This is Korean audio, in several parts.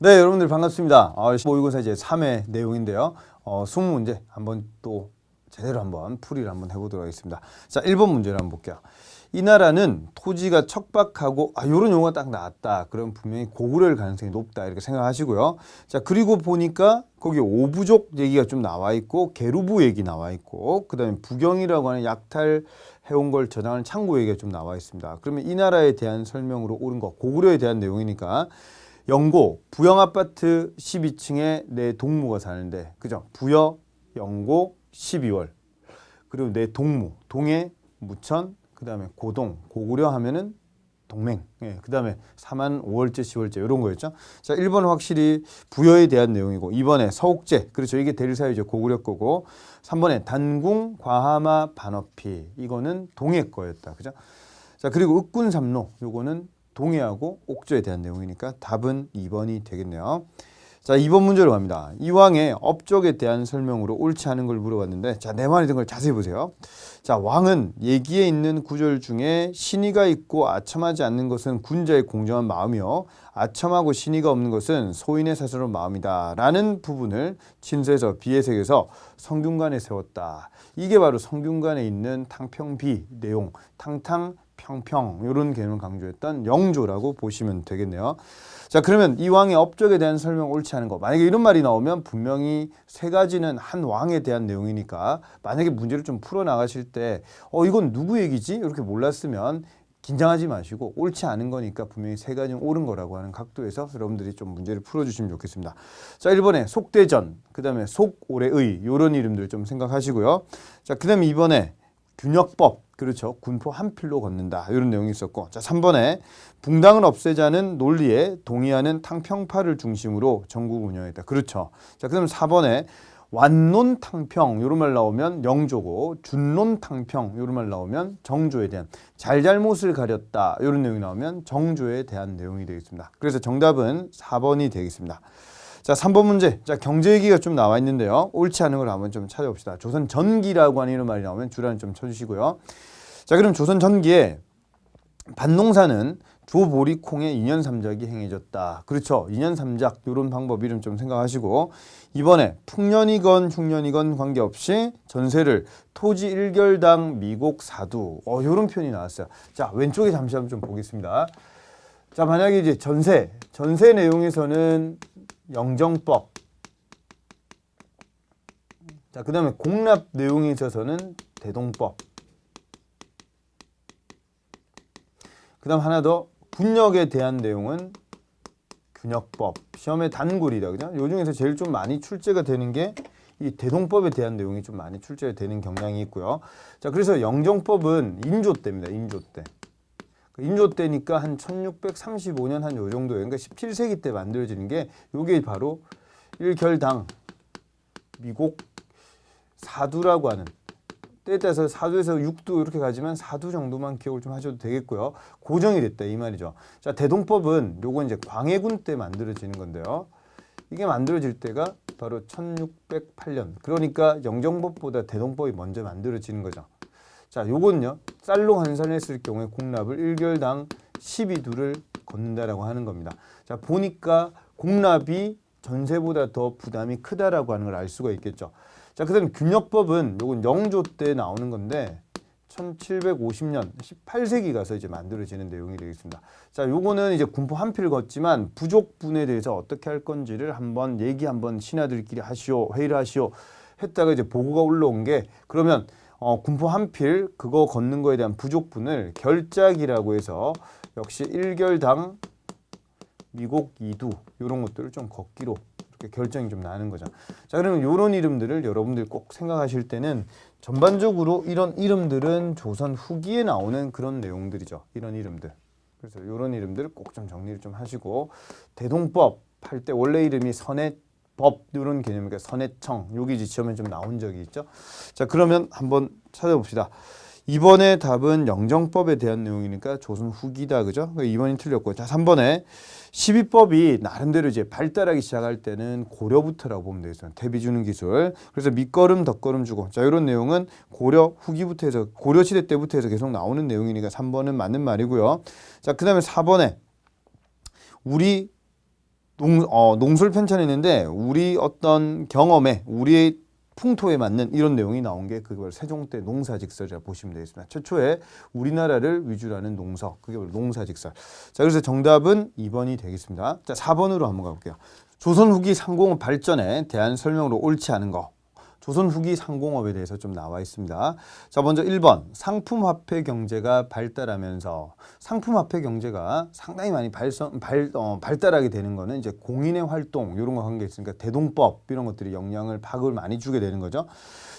네, 여러분들 반갑습니다. 모의고사 이제 3회 내용인데요. 20문제 한번 또 제대로 한번 풀이를 한번 해보도록 하겠습니다. 자, 1번 문제를 한번 볼게요. 이 나라는 토지가 척박하고 요런 용어가 딱 나왔다. 그럼 분명히 고구려일 가능성이 높다. 이렇게 생각하시고요. 자, 그리고 보니까 거기 오부족 얘기가 좀 나와 있고 계루부 얘기 나와 있고 그다음에 부경이라고 하는 약탈해온 걸 저장하는 창고 얘기가 좀 나와 있습니다. 그러면 이 나라에 대한 설명으로 옳은 거 고구려에 대한 내용이니까 영고 부영 아파트 12층에 내 동무가 사는데 그죠? 부여 영고 12월 그리고 내 동무 동해 무천 그다음에 고동 고구려 하면은 동맹 그다음에 4만 5월째 10월째 이런 거였죠. 자, 1번은 확실히 부여에 대한 내용이고 2번에 서옥제 그렇죠. 이게 대리사유죠. 고구려 거고 3번에 단궁 과하마 반어피 이거는 동해 거였다. 그죠? 자, 그리고 읍군삼로 요거는 동해하고 옥조에 대한 내용이니까 답은 2번이 되겠네요. 자, 2번 문제로 갑니다. 이왕의 업적에 대한 설명으로 옳지 않은 걸 물어봤는데 자, 내 말이 든 걸 자세히 보세요. 자, 왕은 얘기에 있는 구절 중에 신의가 있고 아첨하지 않는 것은 군자의 공정한 마음이요 아첨하고 신의가 없는 것은 소인의 사스러운 마음이다 라는 부분을 친서에서 비해석에서 성균관에 세웠다. 이게 바로 성균관에 있는 탕평비 내용 탕탕 평평 이런 개념을 강조했던 영조라고 보시면 되겠네요. 자, 그러면 이 왕의 업적에 대한 설명 옳지 않은 거 만약에 이런 말이 나오면 분명히 세 가지는 한 왕에 대한 내용이니까 만약에 문제를 좀 풀어나가실 때 이건 누구 얘기지? 이렇게 몰랐으면 긴장하지 마시고 옳지 않은 거니까 분명히 세 가지는 옳은 거라고 하는 각도에서 여러분들이 좀 문제를 풀어주시면 좋겠습니다. 자, 1번에 속대전 그 다음에 속오래의 이런 이름들 좀 생각하시고요. 자, 그 다음에 2번에 균역법 그렇죠. 군포 한 필로 걷는다. 이런 내용이 있었고 자 3번에 붕당을 없애자는 논리에 동의하는 탕평파를 중심으로 전국 운영했다. 그렇죠. 자, 그다음 4번에 완론탕평 이런 말 나오면 영조고 준론탕평 이런 말 나오면 정조에 대한 잘잘못을 가렸다. 이런 내용이 나오면 정조에 대한 내용이 되겠습니다. 그래서 정답은 4번이 되겠습니다. 자, 3번 문제. 자, 경제 얘기가 좀 나와 있는데요. 옳지 않은 걸 한번 좀 찾아봅시다. 조선 전기라고 하는 이런 말이 나오면 주라는 좀 쳐주시고요. 자, 그럼 조선 전기에 반농사는 조보리콩의 인연삼작이 행해졌다. 그렇죠. 인연삼작 이런 방법 이름 좀 생각하시고 이번에 풍년이건 흉년이건 관계없이 전세를 토지 1결당 미곡 사두 이런 표현이 나왔어요. 자, 왼쪽에 잠시 한번 좀 보겠습니다. 자, 만약에 이제 전세 내용에서는 영정법 자, 그 다음에 공납 내용에 있어서는 대동법 그 다음 하나 더 분역에 대한 내용은 균역법 시험의 단골이다. 그죠? 요 중에서 제일 좀 많이 출제가 되는 게 이 대동법에 대한 내용이 좀 많이 출제가 되는 경향이 있고요. 자, 그래서 영정법은 인조 때입니다. 인조 때. 인조 때니까 한 1635년 한 요 정도예요. 그러니까 17세기 때 만들어지는 게 요게 바로 일결당 미곡 사두라고 하는 때에 따라서 사두에서 6두 이렇게 가지만 사두 정도만 기억을 좀 하셔도 되겠고요. 고정이 됐다 이 말이죠. 자, 대동법은 요건 이제 광해군 때 만들어지는 건데요. 이게 만들어질 때가 바로 1608년. 그러니까 영정법보다 대동법이 먼저 만들어지는 거죠. 자, 요건요. 쌀로 환산했을 경우에 공납을 1결당 12두를 걷는다라고 하는 겁니다. 자, 보니까 공납이 전세보다 더 부담이 크다라고 하는 걸 알 수가 있겠죠. 자, 그다음 균역법은 요건 영조 때 나오는 건데 1750년 18세기 가서 이제 만들어지는 내용이 되겠습니다. 자, 요거는 이제 군포 한 필을 걷지만 부족분에 대해서 어떻게 할 건지를 한번 신하들끼리 하시오 회의를 하시오 했다가 이제 보고가 올라온 게 그러면 군포 한 필 그거 걷는 거에 대한 부족분을 결작이라고 해서 역시 1결당 미곡 2두 이런 것들을 좀 걷기로 이렇게 결정이 좀 나는 거죠. 자, 그러면 이런 이름들을 여러분들 꼭 생각하실 때는 전반적으로 이런 이름들은 조선 후기에 나오는 그런 내용들이죠. 이런 이름들. 그래서 이런 이름들을 꼭 좀 정리를 좀 하시고 대동법 할 때 원래 이름이 선해법 이런 개념이니까 선해청 여기 이제 시험에 좀 나온 적이 있죠. 자, 그러면 한번 찾아봅시다. 이번에 답은 영정법에 대한 내용이니까 조선 후기다. 그죠? 2번이 틀렸고. 자, 3번에 12법이 나름대로 이제 발달하기 시작할 때는 고려부터라고 보면 되겠어요. 대비 주는 기술. 그래서 밑거름, 덧거름 주고. 자, 이런 내용은 고려 후기부터 해서 고려 시대 때부터 해서 계속 나오는 내용이니까 3번은 맞는 말이고요. 자, 그다음에 4번에 우리 농술 편찬했는데 우리 어떤 경험에 우리의 풍토에 맞는 이런 내용이 나온 게 그걸 세종대 농사직설이라 보시면 되겠습니다. 최초에 우리나라를 위주로 하는 농서, 그게 바로 농사직설. 자, 그래서 정답은 2번이 되겠습니다. 자, 4번으로 한번 가볼게요. 조선 후기 상공업 발전에 대한 설명으로 옳지 않은 거. 조선 후기 상공업에 대해서 좀 나와 있습니다. 자, 먼저 1번 상품화폐 경제가 발달하면서 상품화폐 경제가 상당히 많이 발달하게 되는 거는 이제 공인의 활동 이런 거 한 게 있으니까 대동법 이런 것들이 영향을 파급을 많이 주게 되는 거죠.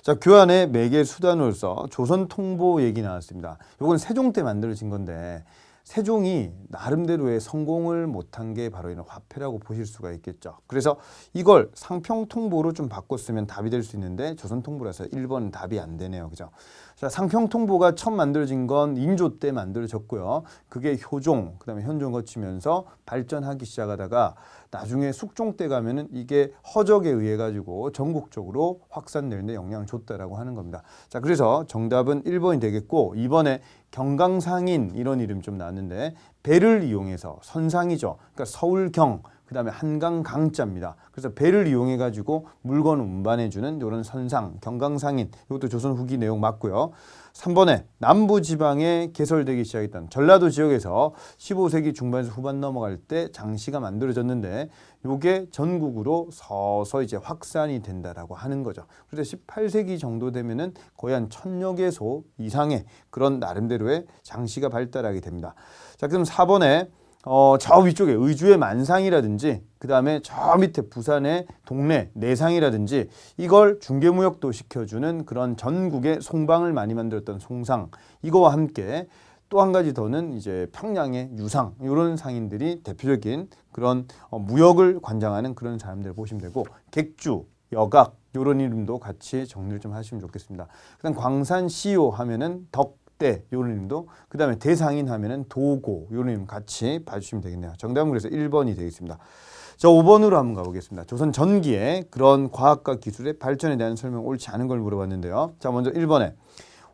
자, 교환의 매개 수단으로서 조선 통보 얘기 나왔습니다. 요건 세종 때 만들어진 건데 세종이 나름대로의 성공을 못한 게 바로 이런 화폐라고 보실 수가 있겠죠. 그래서 이걸 상평통보로 좀 바꿨으면 답이 될 수 있는데 조선통보라서 1번은 답이 안 되네요. 그죠? 자, 상평통보가 처음 만들어진 건 인조 때 만들어졌고요. 그게 효종, 그다음에 현종 거치면서 발전하기 시작하다가 나중에 숙종 때 가면은 이게 허적에 의해 가지고 전국적으로 확산되는데 영향을 줬다라고 하는 겁니다. 자, 그래서 정답은 1번이 되겠고 2번에 경강상인 이런 이름 좀 나왔는데 배를 이용해서 선상이죠. 그러니까 서울경 그다음에 한강 강자입니다. 그래서 배를 이용해 가지고 물건을 운반해주는 이런 선상 경강상인 이것도 조선 후기 내용 맞고요. 3번에 남부 지방에 개설되기 시작했던 전라도 지역에서 15세기 중반에서 후반 넘어갈 때 장시가 만들어졌는데 요게 전국으로 서서히 이제 확산이 된다라고 하는 거죠. 그래서 18세기 정도 되면은 거의 한 1000여 개소 이상의 그런 나름대로의 장시가 발달하게 됩니다. 자, 그럼 4번에 저 위쪽에 의주의 만상이라든지 그 다음에 저 밑에 부산의 동래 내상이라든지 이걸 중개무역도 시켜주는 그런 전국의 송방을 많이 만들었던 송상 이거와 함께 또 한 가지 더는 이제 평양의 유상 이런 상인들이 대표적인 그런 무역을 관장하는 그런 사람들 보시면 되고 객주, 여각 이런 이름도 같이 정리를 좀 하시면 좋겠습니다. 그다음 광산시효 하면은 덕대 이런 이름도 그 다음에 대상인 하면은 도고 이런 이름 같이 봐주시면 되겠네요. 정답은 그래서 1번이 되겠습니다. 자, 5번으로 한번 가보겠습니다. 조선 전기의 그런 과학과 기술의 발전에 대한 설명 옳지 않은 걸 물어봤는데요. 자, 먼저 1번에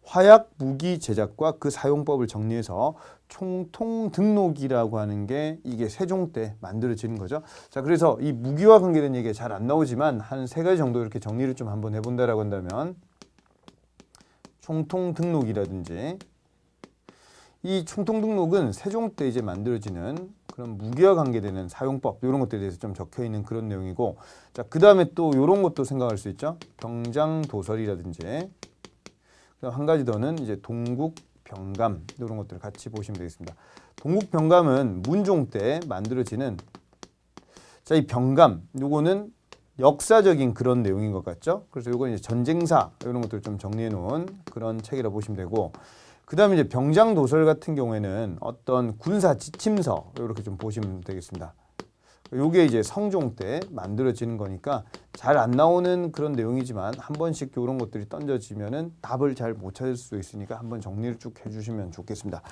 화약 무기 제작과 그 사용법을 정리해서 총통등록이라고 하는 게 이게 세종 때 만들어지는 거죠. 자, 그래서 이 무기와 관계된 얘기가 잘 안 나오지만 한 3가지 정도 이렇게 정리를 좀 한번 해본다라고 한다면 총통등록이라든지 이 총통등록은 세종 때 이제 만들어지는 그런 무기와 관계되는 사용법 이런 것들에 대해서 좀 적혀 있는 그런 내용이고, 자, 그 다음에 또 이런 것도 생각할 수 있죠. 병장도설이라든지 한 가지 더는 이제 동국병감 이런 것들을 같이 보시면 되겠습니다. 동국병감은 문종 때 만들어지는 자, 이 병감 요거는 역사적인 그런 내용인 것 같죠. 그래서 요건 이제 전쟁사 이런 것들을 좀 정리해 놓은 그런 책이라 보시면 되고, 그 다음에 이제 병장도설 같은 경우에는 어떤 군사 지침서 이렇게 좀 보시면 되겠습니다. 요게 이제 성종 때 만들어지는 거니까 잘 안 나오는 그런 내용이지만 한 번씩 이런 것들이 던져지면은 답을 잘 못 찾을 수 있으니까 한번 정리를 쭉 해주시면 좋겠습니다.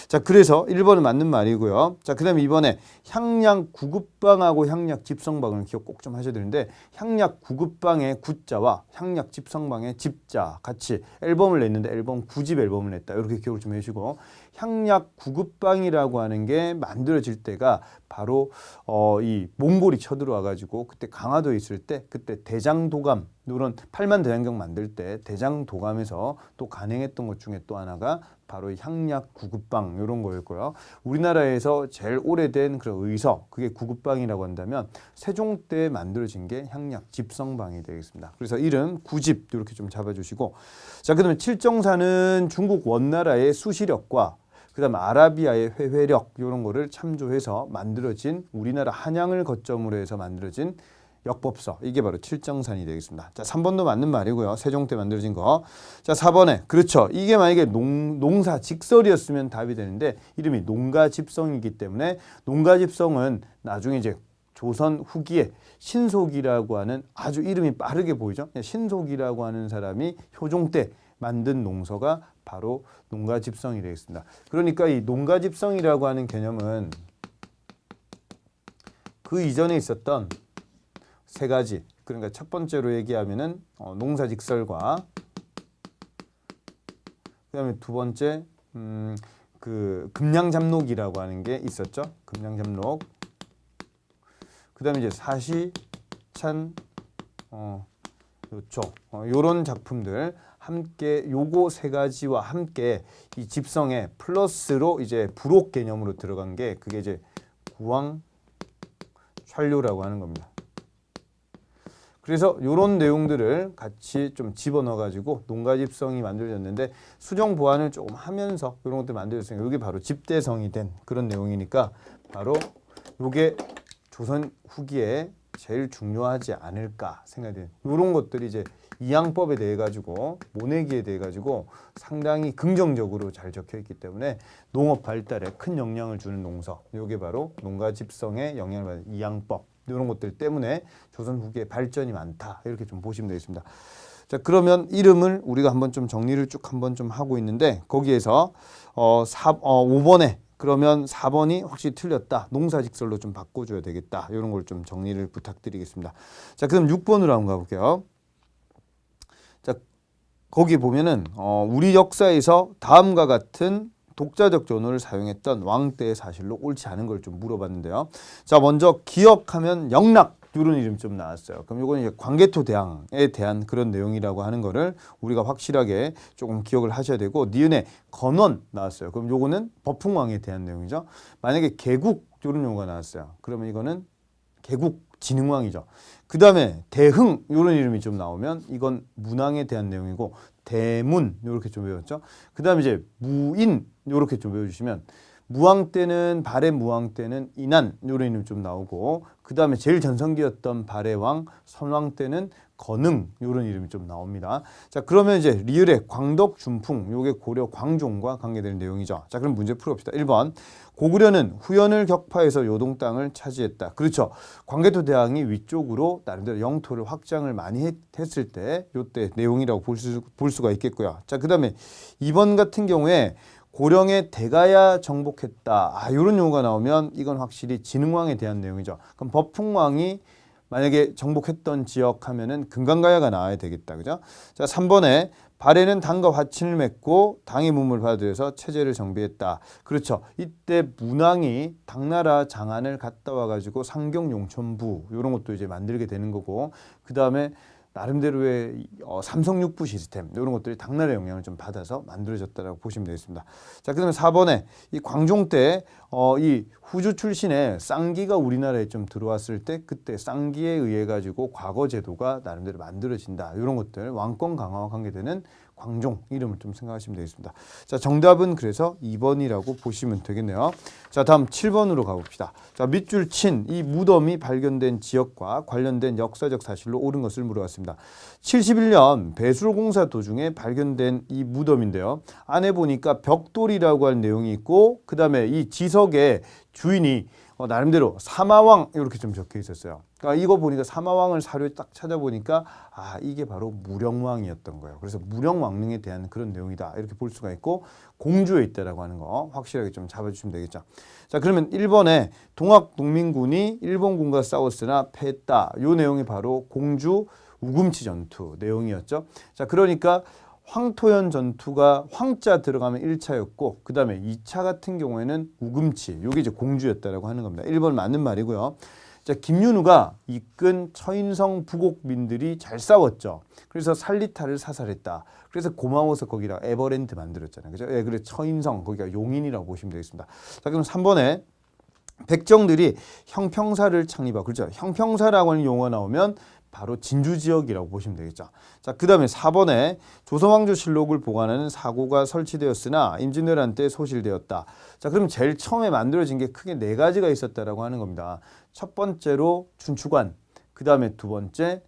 자, 그래서 1번은 맞는 말이고요. 자, 그 다음에 2번에 향약 구급방하고 향약 집성방을 기억 꼭 좀 하셔야 되는데 향약 구급방의 구자와 향약 집성방의 집자 같이 앨범을 냈는데 앨범 9집 앨범을 냈다. 이렇게 기억을 좀 해주시고 향약 구급방이라고 하는 게 만들어질 때가 바로 이 몽골이 쳐들어와 가지고 그때 강화도에 있을 때 그때 대장도감 이런 8만 대장경 만들 때 대장도감에서 또 간행했던 것 중에 또 하나가 바로 향약 구급방 이런 거였고요. 우리나라에서 제일 오래된 그런 의서 그게 구급방이라고 한다면 세종 때 만들어진 게 향약 집성방이 되겠습니다. 그래서 이름 구집 이렇게 좀 잡아주시고, 자, 그다음에 칠정사는 중국 원나라의 수시력과 그다음 아라비아의 회회력 이런 거를 참조해서 만들어진 우리나라 한양을 거점으로 해서 만들어진 역법서 이게 바로 칠정산이 되겠습니다. 자, 3번도 맞는 말이고요. 세종 때 만들어진 거. 자, 4번에 그렇죠. 이게 만약에 농사직설이었으면 답이 되는데 이름이 농가집성이기 때문에 농가집성은 나중에 이제 조선 후기에 신속이라고 하는 아주 이름이 빠르게 보이죠. 신속이라고 하는 사람이 효종 때 만든 농서가 바로 농가집성이 되겠습니다. 그러니까 이 농가집성이라고 하는 개념은 그 이전에 있었던 3가지, 그러니까 첫 번째로 얘기하면은 농사직설과 그다음에 두 번째 그 금량잡록이라고 하는 게 있었죠. 금량잡록. 그다음에 이제 사시찬 요초 요런 작품들 함께 요거 세 가지와 함께 이 집성에 플러스로 이제 부록 개념으로 들어간 게 그게 이제 구황 찰료라고 하는 겁니다. 그래서 이런 내용들을 같이 좀 집어넣어 가지고 농가집성이 만들어졌는데 수정 보완을 조금 하면서 이런 것들 만들어졌으니까 이게 바로 집대성이 된 그런 내용이니까 바로 이게 조선 후기에 제일 중요하지 않을까 생각이 돼요. 이런 것들이 이제 이양법에 대해 가지고 모내기에 대해 가지고 상당히 긍정적으로 잘 적혀 있기 때문에 농업 발달에 큰 영향을 주는 농서. 이게 바로 농가 집성에 영향을 받는 이양법. 이런 것들 때문에 조선 후기에 발전이 많다. 이렇게 좀 보시면 되겠습니다. 자, 그러면 이름을 우리가 한번 좀 정리를 쭉 한번 좀 하고 있는데 거기에서 5번에 그러면 4번이 확실히 틀렸다. 농사직설로 좀 바꿔줘야 되겠다. 이런 걸 좀 정리를 부탁드리겠습니다. 자, 그럼 6번으로 한번 가볼게요. 자, 거기 보면은 우리 역사에서 다음과 같은 독자적 전호를 사용했던 왕 때의 사실로 옳지 않은 걸 좀 물어봤는데요. 자, 먼저 기억하면 영락 이런 이름 좀 나왔어요. 그럼 이거는 이제 광개토 대왕에 대한 그런 내용이라고 하는 거를 우리가 확실하게 조금 기억을 하셔야 되고 니은에 건원 나왔어요. 그럼 요거는 버풍왕에 대한 내용이죠. 만약에 개국 이런 용어가 나왔어요. 그러면 이거는 개국 진흥왕이죠. 그 다음에 대흥 이런 이름이 좀 나오면 이건 문왕에 대한 내용이고 대문 이렇게 좀 외웠죠. 그 다음에 이제 무인 이렇게 좀 외워주시면 무왕 때는 발해 무왕 때는 인안 이런 이름 좀 나오고 그 다음에 제일 전성기였던 발해왕 선왕 때는 건흥 이런 이름이 좀 나옵니다. 자, 그러면 이제 리을의 광덕 준풍 요게 고려 광종과 관계되는 내용이죠. 자, 그럼 문제 풀어봅시다. 1번 고구려는 후연을 격파해서 요동 땅을 차지했다. 그렇죠. 광개토 대왕이 위쪽으로 나름대로 영토를 확장을 많이 했을 때 요때 내용이라고 볼 수가 있겠고요. 자, 그 다음에 2번 같은 경우에 고령의 대가야 정복했다. 이런 용어가 나오면 이건 확실히 진흥왕에 대한 내용이죠. 그럼 버풍왕이 만약에 정복했던 지역 하면은 금강가야가 나와야 되겠다. 그죠? 자, 3번에 발해는 당과 화친을 맺고 당의 문물을 받아들여서 체제를 정비했다. 그렇죠. 이때 문왕이 당나라 장안을 갔다 와가지고 상경용천부 이런 것도 이제 만들게 되는 거고 그 다음에 나름대로의 삼성육부 시스템 이런 것들이 당나라의 영향을 좀 받아서 만들어졌다고 보시면 되겠습니다. 자, 그다음에 4번에 이 광종 때 이 후주 출신의 쌍기가 우리나라에 좀 들어왔을 때 그때 쌍기에 의해 가지고 과거 제도가 나름대로 만들어진다. 이런 것들 왕권 강화와 관계되는 광종 이름을 좀 생각하시면 되겠습니다. 자, 정답은 그래서 2번이라고 보시면 되겠네요. 자, 다음 7번으로 가봅시다. 자, 밑줄 친 이 무덤이 발견된 지역과 관련된 역사적 사실로 옳은 것을 물어봤습니다. 71년 배수로공사 도중에 발견된 이 무덤인데요. 안에 보니까 벽돌이라고 할 내용이 있고 그 다음에 이 지석의 주인이 나름대로 사마왕 이렇게 좀 적혀 있었어요. 그러니까 이거 보니까 사마왕을 사료에 딱 찾아보니까 이게 바로 무령왕이었던 거예요. 그래서 무령왕릉에 대한 그런 내용이다 이렇게 볼 수가 있고 공주에 있다라고 하는 거 확실하게 좀 잡아주시면 되겠죠. 자, 그러면 1번에 동학농민군이 일본군과 싸웠으나 패했다. 이 내용이 바로 공주 우금치 전투 내용이었죠. 자, 그러니까 황토현 전투가 황자 들어가면 1차였고 그 다음에 2차 같은 경우에는 우금치 이게 이제 공주였다라고 하는 겁니다. 1번 맞는 말이고요. 자, 김윤우가 이끈 처인성 부곡민들이 잘 싸웠죠. 그래서 살리타를 사살했다. 그래서 고마워서 거기다 에버랜드 만들었잖아요. 그죠? 예, 그래 처인성 거기가 용인이라고 보시면 되겠습니다. 자, 그럼 3번에 백정들이 형평사를 창립하고 그렇죠. 형평사라고 하는 용어가 나오면 바로 진주 지역이라고 보시면 되겠죠. 자, 그 다음에 4번에 조선왕조실록을 보관하는 사고가 설치되었으나 임진왜란 때 소실되었다. 자, 그럼 제일 처음에 만들어진 게 크게 4가지가 있었다라고 하는 겁니다. 첫 번째로 춘추관, 그 다음에 두 번째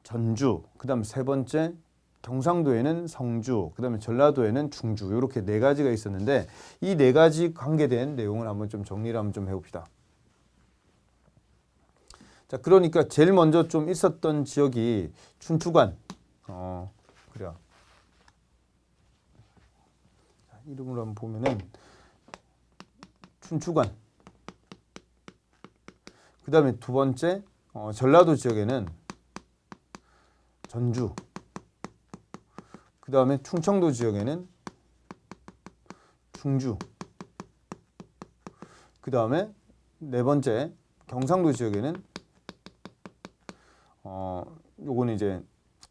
전주, 그 다음 세 번째 경상도에는 성주, 그 다음에 전라도에는 충주 이렇게 4가지가 있었는데 이 4가지 관계된 내용을 한번 좀 정리를 한번 좀 해봅시다. 자, 그러니까 제일 먼저 좀 있었던 지역이 춘추관. 그래요. 이름으로 한번 보면은 춘추관. 그 다음에 두 번째 전라도 지역에는 전주. 그 다음에 충청도 지역에는 충주. 그 다음에 네 번째 경상도 지역에는 요거는 이제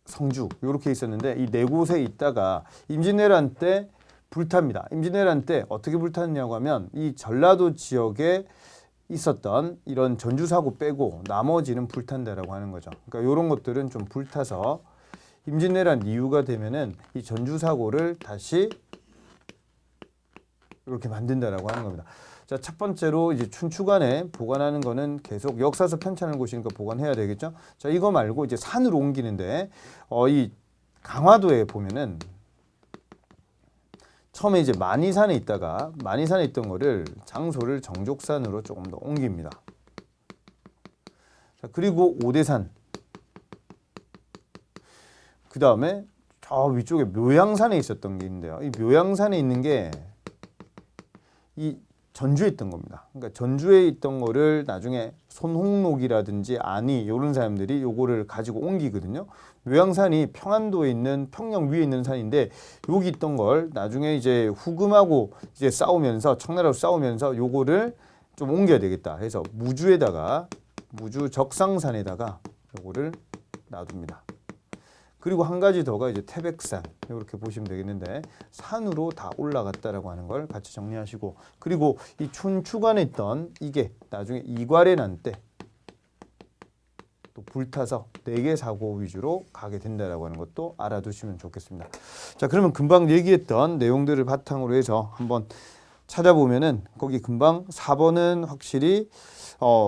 성주 요렇게 있었는데 이 네 곳에 있다가 임진왜란 때 불탑니다. 임진왜란 때 어떻게 불탔냐고 하면 이 전라도 지역에 있었던 이런 전주 사고 빼고 나머지는 불탄다라고 하는 거죠. 그러니까 이런 것들은 좀 불타서 임진왜란 이후가 되면은 이 전주 사고를 다시 이렇게 만든다라고 하는 겁니다. 자, 첫 번째로 이제 춘추관에 보관하는 거는 계속 역사서 편찬을 보시니까 보관해야 되겠죠. 자, 이거 말고 이제 산으로 옮기는데 이 강화도에 보면은 처음에 이제 만이산에 있다가 만이산에 있던 거를 장소를 정족산으로 조금 더 옮깁니다. 자, 그리고 오대산. 그 다음에 저 위쪽에 묘양산에 있었던 게 있는데요. 이 묘양산에 있는 게 이 전주에 있던 겁니다. 그러니까 전주에 있던 거를 나중에 손홍록이라든지 안이 이런 사람들이 요거를 가지고 옮기거든요. 묘양산이 평안도에 있는 평영 위에 있는 산인데 여기 있던 걸 나중에 이제 후금하고 이제 싸우면서 청나라로 싸우면서 요거를 좀 옮겨야 되겠다 해서 무주에다가 무주 적상산에다가 요거를 놔둡니다. 그리고 한 가지 더가 이제 태백산 이렇게 보시면 되겠는데 산으로 다 올라갔다라고 하는 걸 같이 정리하시고 그리고 이 춘추관에 있던 이게 나중에 이괄에 난 때 또 불타서 4개 사고 위주로 가게 된다라고 하는 것도 알아두시면 좋겠습니다. 자, 그러면 금방 얘기했던 내용들을 바탕으로 해서 한번 찾아보면은 거기 금방 4번은 확실히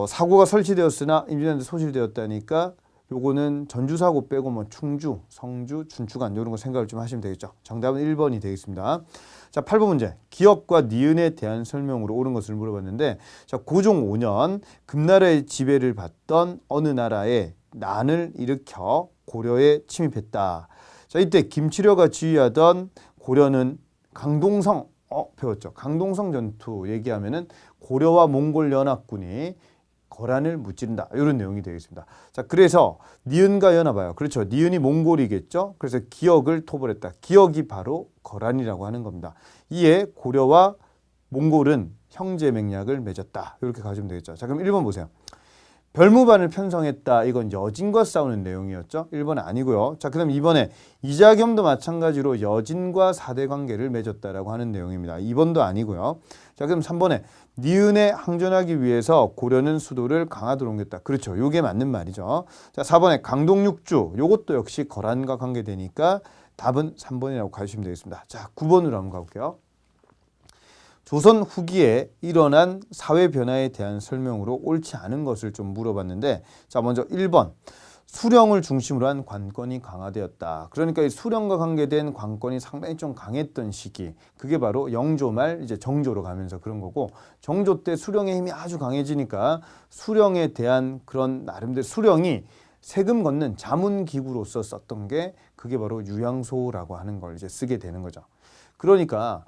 사고가 설치되었으나 임진왜란 때 소실되었다니까 요거는 전주 사고 빼고 뭐 충주, 성주, 춘추관 이런 거 생각을 좀 하시면 되겠죠. 정답은 1번이 되겠습니다. 자, 8번 문제. 기역과 니은에 대한 설명으로 옳은 것을 물어봤는데 자, 고종 5년 금나라의 지배를 받던 어느 나라에 난을 일으켜 고려에 침입했다. 자, 이때 김치려가 지휘하던 고려는 강동성 배웠죠. 강동성 전투 얘기하면은 고려와 몽골 연합군이 거란을 무찌른다. 이런 내용이 되겠습니다. 자, 그래서 니은과 연합하여 그렇죠. 니은이 몽골이겠죠. 그래서 기역을 토벌했다. 기역이 바로 거란이라고 하는 겁니다. 이에 고려와 몽골은 형제 맹약을 맺었다. 이렇게 가지면 되겠죠. 자, 그럼 1번 보세요. 별무반을 편성했다. 이건 여진과 싸우는 내용이었죠. 1번은 아니고요. 자, 그다음 2번에 이자겸도 마찬가지로 여진과 사대 관계를 맺었다라고 하는 내용입니다. 2번도 아니고요. 자, 그럼 3번에 니은에 항전하기 위해서 고려는 수도를 강화도로 옮겼다. 그렇죠. 요게 맞는 말이죠. 자, 4번에 강동육주. 요것도 역시 거란과 관계되니까 답은 3번이라고 가주시면 되겠습니다. 자, 9번으로 한번 가볼게요. 조선 후기에 일어난 사회 변화에 대한 설명으로 옳지 않은 것을 좀 물어봤는데 자, 먼저 1번. 수령을 중심으로 한 관권이 강화되었다. 그러니까 이 수령과 관계된 관권이 상당히 좀 강했던 시기. 그게 바로 영조 말 이제 정조로 가면서 그런 거고 정조 때 수령의 힘이 아주 강해지니까 수령에 대한 그런 나름대로 수령이 세금 걷는 자문기구로서 썼던 게 그게 바로 유양소라고 하는 걸 이제 쓰게 되는 거죠. 그러니까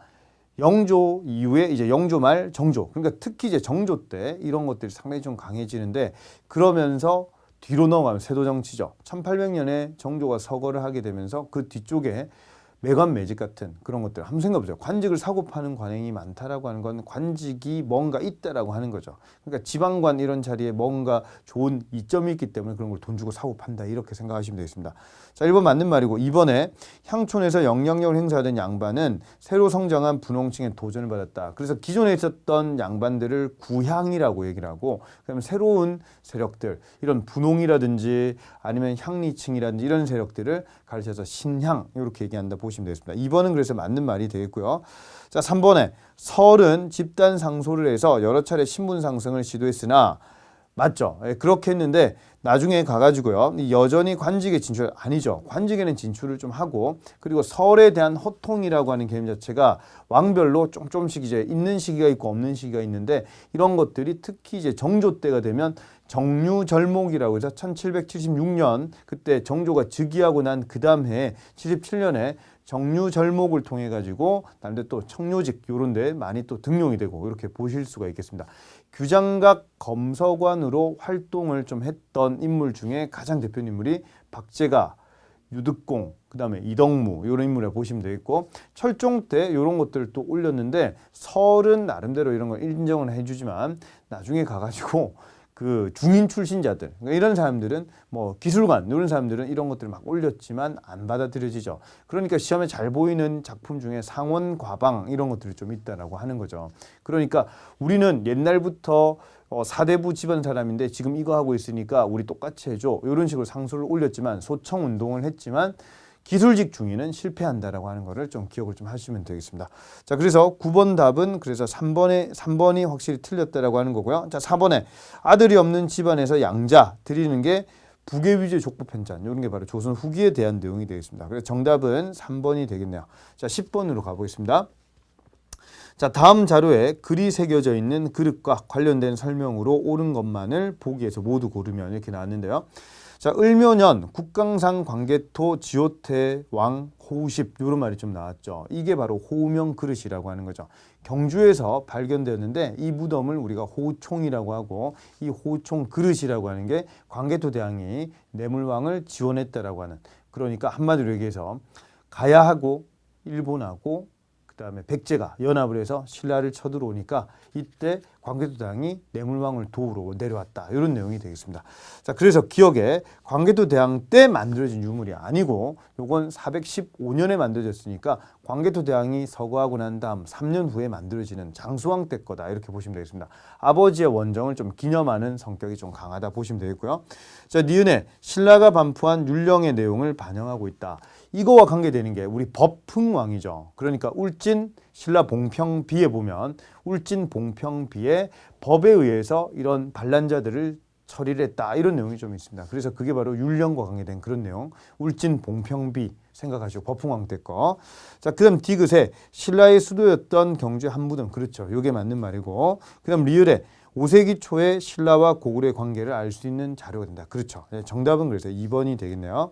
영조 이후에 이제 영조 말 정조 그러니까 특히 이제 정조 때 이런 것들이 상당히 좀 강해지는데 그러면서 뒤로 넘어가면 세도 정치죠. 1800년에 정조가 서거를 하게 되면서 그 뒤쪽에 매관 매직 같은 그런 것들 한번 생각해보세요. 관직을 사고 파는 관행이 많다라고 하는 건 관직이 뭔가 있다라고 하는 거죠. 그러니까 지방관 이런 자리에 뭔가 좋은 이점이 있기 때문에 그런 걸 돈 주고 사고 판다 이렇게 생각하시면 되겠습니다. 자, 1번 맞는 말이고 2번에 향촌에서 영향력을 행사하던 양반은 새로 성장한 분홍층에 도전을 받았다. 그래서 기존에 있었던 양반들을 구향이라고 얘기를 하고 그다음에 새로운 세력들 이런 분홍이라든지 아니면 향리층이라든지 이런 세력들을 가르쳐서 신향 이렇게 얘기한다 보시면 되겠습니다. 2번은 그래서 맞는 말이 되겠고요. 자, 3번에 설은 집단 상소를 해서 여러 차례 신분 상승을 시도했으나 맞죠. 예, 그렇게 했는데 나중에 가가지고요. 여전히 관직에 진출 아니죠. 관직에는 진출을 좀 하고 그리고 설에 대한 호통이라고 하는 개념 자체가 왕별로 조금씩 이제 있는 시기가 있고 없는 시기가 있는데 이런 것들이 특히 이제 정조 때가 되면 정류절목이라고 해서 1776년 그때 정조가 즉위하고 난 그 다음 해 77년에 정류절목을 통해 가지고 나름대로 또 청료직 요런 데 많이 또 등용이 되고 이렇게 보실 수가 있겠습니다. 규장각 검서관으로 활동을 좀 했던 인물 중에 가장 대표 인물이 박제가, 유득공, 그 다음에 이덕무 이런 인물을 보시면 되겠고 철종 때 이런 것들을 또 올렸는데 설은 나름대로 이런 걸 인정을 해주지만 나중에 가가지고 그 중인 출신자들, 그러니까 이런 사람들은 뭐 기술관 이런 사람들은 이런 것들을 막 올렸지만 안 받아들여지죠. 그러니까 시험에 잘 보이는 작품 중에 상원 과방 이런 것들이 좀 있다라고 하는 거죠. 그러니까 우리는 옛날부터 사대부 집안 사람인데 지금 이거 하고 있으니까 우리 똑같이 해줘, 이런 식으로 상소를 올렸지만, 소청 운동을 했지만 기술직 중위는 실패한다라고 하는 거를 좀 기억을 좀 하시면 되겠습니다. 자, 그래서 9번 답은 그래서 3번이 확실히 틀렸다라고 하는 거고요. 자, 4번에 아들이 없는 집안에서 양자 드리는 게 부계 위주의 족보 편찬, 이런 게 바로 조선 후기에 대한 내용이 되겠습니다. 그래서 정답은 3번이 되겠네요. 자, 10번으로 가보겠습니다. 자, 다음 자료에 글이 새겨져 있는 그릇과 관련된 설명으로 옳은 것만을 보기에서 모두 고르면 이렇게 나왔는데요. 자, 을묘년 국강상 광개토 지호태 왕 호우십, 이런 말이 좀 나왔죠. 이게 바로 호우명 그릇이라고 하는 거죠. 경주에서 발견되었는데 이 무덤을 우리가 호우총이라고 하고, 이 호우총 그릇이라고 하는 게 광개토 대왕이 뇌물왕을 지원했다라고 하는, 그러니까 한마디로 얘기해서 가야하고 일본하고 그다음에 백제가 연합을 해서 신라를 쳐들어오니까 이때 광개토 대왕이 뇌물왕을 도우러 내려왔다, 이런 내용이 되겠습니다. 자, 그래서 기억에 광개토 대왕 때 만들어진 유물이 아니고 요건 415년에 만들어졌으니까 광개토 대왕이 서거하고 난 다음 3년 후에 만들어지는 장수왕 때 거다, 이렇게 보시면 되겠습니다. 아버지의 원정을 좀 기념하는 성격이 좀 강하다 보시면 되겠고요. 자, 니은에 신라가 반포한 율령의 내용을 반영하고 있다. 이거와 관계되는 게 우리 법흥왕이죠. 그러니까 울진 신라 봉평비에 보면 울진 봉평비에 법에 의해서 이런 반란자들을 처리를 했다, 이런 내용이 좀 있습니다. 그래서 그게 바로 율령과 관계된 그런 내용. 울진 봉평비 생각하시고 법흥왕 때 거. 자, 그다음 디귿에 신라의 수도였던 경주의 한무등, 그렇죠. 이게 맞는 말이고. 그다음 리을에 5세기 초에 신라와 고구려의 관계를 알 수 있는 자료가 된다. 그렇죠. 정답은 그래서 2번이 되겠네요.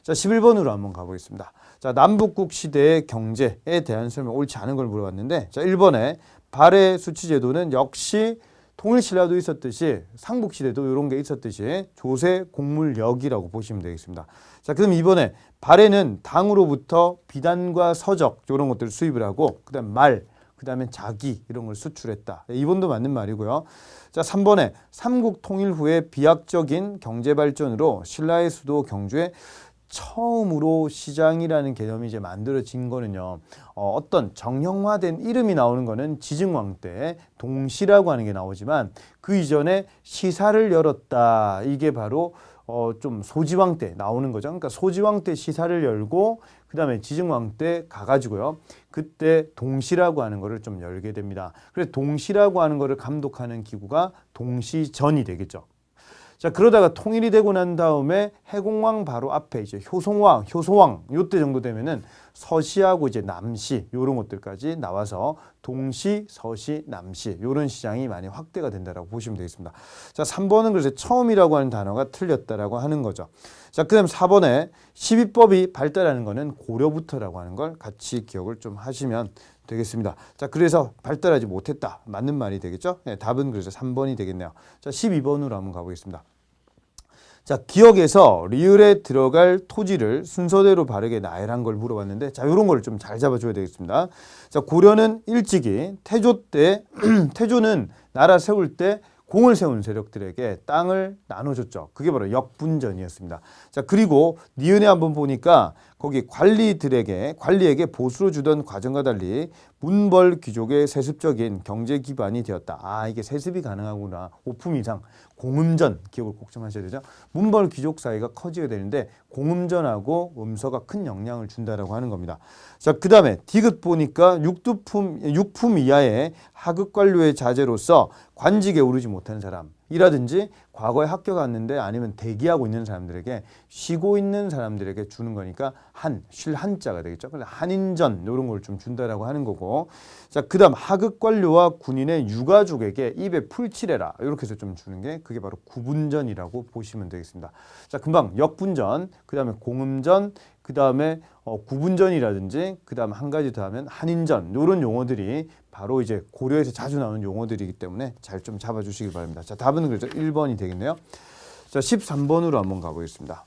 자, 11번으로 한번 가보겠습니다. 자, 남북국 시대의 경제에 대한 설명, 옳지 않은 걸 물어봤는데, 자, 1번에 발해 수치제도는 역시 통일신라도 있었듯이 삼국시대도 이런 게 있었듯이 조세 공물역이라고 보시면 되겠습니다. 자, 그럼 2번에 발해는 당으로부터 비단과 서적 이런 것들을 수입을 하고, 그 다음 말, 그 다음에 자기 이런 걸 수출했다. 2번도 맞는 말이고요. 자, 3번에 삼국 통일 후에 비약적인 경제발전으로 신라의 수도 경주에 처음으로 시장이라는 개념이 이제 만들어진 거는요. 어떤 정형화된 이름이 나오는 거는 지증왕 때 동시라고 하는 게 나오지만, 그 이전에 시사를 열었다. 이게 바로 좀 소지왕 때 나오는 거죠. 그러니까 소지왕 때 시사를 열고 그 다음에 지증왕 때 가가지고요. 그때 동시라고 하는 거를 좀 열게 됩니다. 그래서 동시라고 하는 거를 감독하는 기구가 동시전이 되겠죠. 자, 그러다가 통일이 되고 난 다음에 해공왕 바로 앞에 이제 효소왕 요때 정도 되면은 서시하고 이제 남시 요런 것들까지 나와서 동시, 서시, 남시 요런 시장이 많이 확대가 된다라고 보시면 되겠습니다. 자, 3번은 그래서 처음이라고 하는 단어가 틀렸다라고 하는 거죠. 자, 그다음 4번에 12법이 발달하는 거는 고려부터라고 하는 걸 같이 기억을 좀 하시면 되겠습니다. 자, 그래서 발달하지 못했다. 맞는 말이 되겠죠? 네, 답은 그래서 3번이 되겠네요. 자, 12번으로 한번 가보겠습니다. 자, 기억에서 리을에 들어갈 토지를 순서대로 바르게 나열한 걸 물어봤는데, 자, 이런 걸 좀 잘 잡아줘야 되겠습니다. 자, 고려는 일찍이 태조 때, 태조는 나라 세울 때 공을 세운 세력들에게 땅을 나눠줬죠. 그게 바로 역분전이었습니다. 자, 그리고 니은에 한번 보니까 거기 관리에게 보수로 주던 과정과 달리 문벌 귀족의 세습적인 경제 기반이 되었다. 아, 이게 세습이 가능하구나. 5품 이상. 공음전 기억을 꼭 좀 하셔야 되죠. 문벌 귀족 사이가 커지게 되는데 공음전하고 음서가 큰 영향을 준다라고 하는 겁니다. 자, 그 다음에 디귿 보니까 6품 이하의 하급 관료의 자제로서 관직에 오르지 못한 사람이라든지 과거에 학교 갔는데 아니면 대기하고 있는 사람들에게, 쉬고 있는 사람들에게 주는 거니까 쉴 한자가 되겠죠. 그래서 한인전 이런 걸 좀 준다라고 하는 거고. 자, 그다음 하급 관료와 군인의 유가족에게 입에 풀칠해라 이렇게 해서 좀 주는 게 그게 바로 구분전이라고 보시면 되겠습니다. 자, 금방 역분전, 그다음에 공음전, 그다음에 구분전이라든지 그다음 한 가지 더 하면 한인전 이런 용어들이 바로 이제 고려에서 자주 나오는 용어들이기 때문에 잘 좀 잡아주시기 바랍니다. 자, 답은 그래서 1번이 되겠네요. 자, 13번으로 한번 가보겠습니다.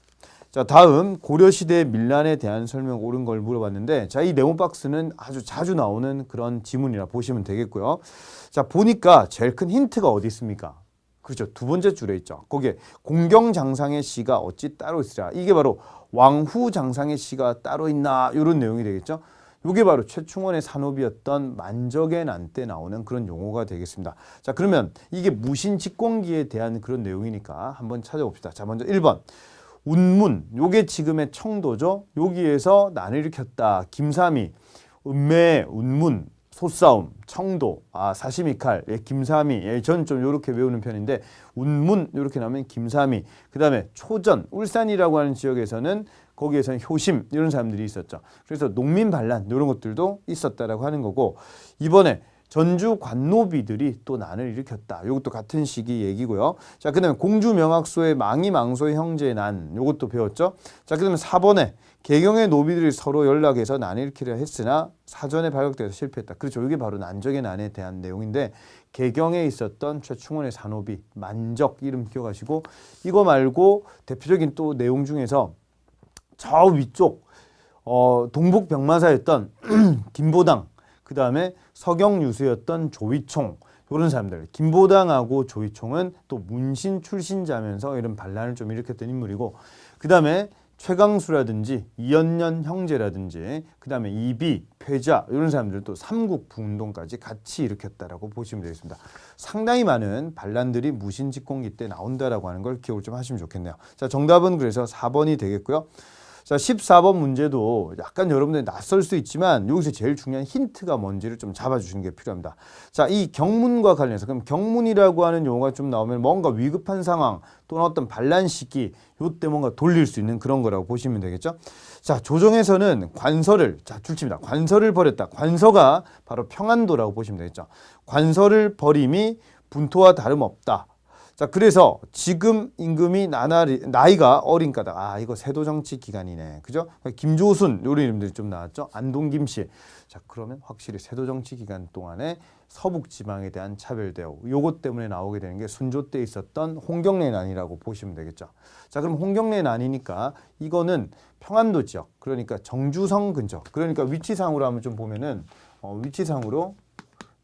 자, 다음 고려시대 밀란에 대한 설명 옳은 걸 물어봤는데, 자, 이 네모 박스는 아주 자주 나오는 그런 지문이라 보시면 되겠고요. 자, 보니까 제일 큰 힌트가 어디 있습니까? 그렇죠. 두 번째 줄에 있죠. 거기에 공경장상의 시가 어찌 따로 있으랴. 이게 바로 왕후장상의 시가 따로 있나 이런 내용이 되겠죠. 이게 바로 최충원의 산업이었던 만적의 난 때 나오는 그런 용어가 되겠습니다. 자, 그러면 이게 무신직공기에 대한 그런 내용이니까 한번 찾아봅시다. 자, 먼저 1번. 운문, 요게 지금의 청도죠. 여기에서 난을 일으켰다. 김삼이, 은매, 운문, 소싸움, 청도, 사시미칼, 김삼이, 전 좀 이렇게 외우는 편인데 운문 이렇게 나오면 김삼이, 그 다음에 초전, 울산이라고 하는 지역에서는 거기에서는 효심 이런 사람들이 있었죠. 그래서 농민 반란 이런 것들도 있었다라고 하는 거고 이번에 전주 관노비들이 또 난을 일으켰다. 이것도 같은 시기 얘기고요. 자, 그다음에 공주명학소의 망이망소의 형제의 난 이것도 배웠죠. 자, 그다음에 4번에 개경의 노비들이 서로 연락해서 난을 일으키려 했으나 사전에 발각돼서 실패했다. 그렇죠. 이게 바로 난적의 난에 대한 내용인데 개경에 있었던 최충원의 산업이 만적 이름 기억하시고 이거 말고 대표적인 또 내용 중에서 저 위쪽 동북 병마사였던 김보당 그 다음에 서경유수였던 조위총 이런 사람들 김보당하고 조위총은 또 문신 출신자면서 이런 반란을 좀 일으켰던 인물이고 그 다음에 최강수라든지 이연년 형제라든지 그 다음에 이비, 패자 이런 사람들도 삼국부운동까지 같이 일으켰다라고 보시면 되겠습니다. 상당히 많은 반란들이 무신직공기 때 나온다라고 하는 걸 기억을 좀 하시면 좋겠네요. 자, 정답은 그래서 4번이 되겠고요. 자, 14번 문제도 약간 여러분들이 낯설 수 있지만 여기서 제일 중요한 힌트가 뭔지를 좀 잡아주시는 게 필요합니다. 자, 이 경문과 관련해서 그럼 경문이라고 하는 용어가 좀 나오면 뭔가 위급한 상황 또는 어떤 반란 시기 요때 뭔가 돌릴 수 있는 그런 거라고 보시면 되겠죠. 자, 조정에서는 관서를 줄칩니다. 관서를 버렸다. 관서가 바로 평안도라고 보시면 되겠죠. 관서를 버림이 분토와 다름없다. 자, 그래서 지금 임금이 나이가 어린 까닭. 이거 세도정치 기간이네. 그죠? 김조순, 이런 이름들이 좀 나왔죠? 안동김씨. 자, 그러면 확실히 세도정치 기간 동안에 서북지방에 대한 차별대우. 요것 때문에 나오게 되는 게 순조 때 있었던 홍경래 난이라고 보시면 되겠죠. 자, 그럼 홍경래 난이니까 이거는 평안도 지역. 그러니까 정주성 근처. 그러니까 위치상으로 한번 좀 보면은, 위치상으로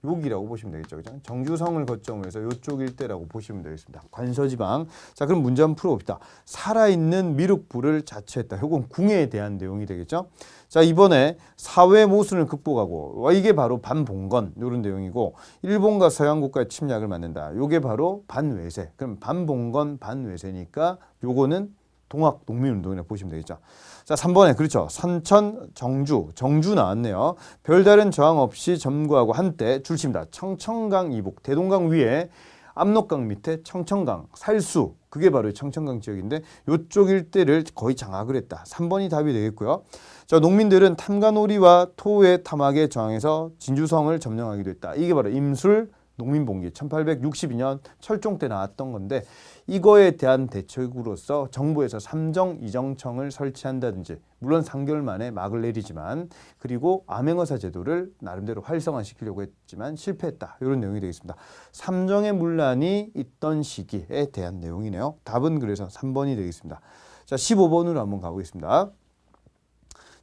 여기라고 보시면 되겠죠. 그죠? 정주성을 거점으로 해서 이쪽 일대라고 보시면 되겠습니다. 관서지방. 자, 그럼 문제 한번 풀어봅시다. 살아있는 미륵부를 자처했다. 이건 궁에 대한 내용이 되겠죠. 자, 이번에 사회 모순을 극복하고 이게 바로 반봉건 이런 내용이고 일본과 서양 국가의 침략을 막는다. 이게 바로 반외세. 그럼 반봉건 반외세니까 요거는 동학 농민운동이라고 보시면 되겠죠. 자, 3번에 그렇죠. 선천 정주 나왔네요. 별다른 저항 없이 점거하고 한때 줄칩니다. 청천강 이북 대동강 위에 압록강 밑에 청천강 살수 그게 바로 청천강 지역인데 이쪽 일대를 거의 장악을 했다. 3번이 답이 되겠고요. 자, 농민들은 탐관오리와 토의 탐악에 저항해서 진주성을 점령하기도 했다. 이게 바로 임술 농민봉기 1862년 철종 때 나왔던 건데 이거에 대한 대책으로서 정부에서 삼정 이정청을 설치한다든지 물론 3개월 만에 막을 내리지만 그리고 암행어사 제도를 나름대로 활성화시키려고 했지만 실패했다. 이런 내용이 되겠습니다. 삼정의 문란이 있던 시기에 대한 내용이네요. 답은 그래서 3번이 되겠습니다. 자, 15번으로 한번 가보겠습니다.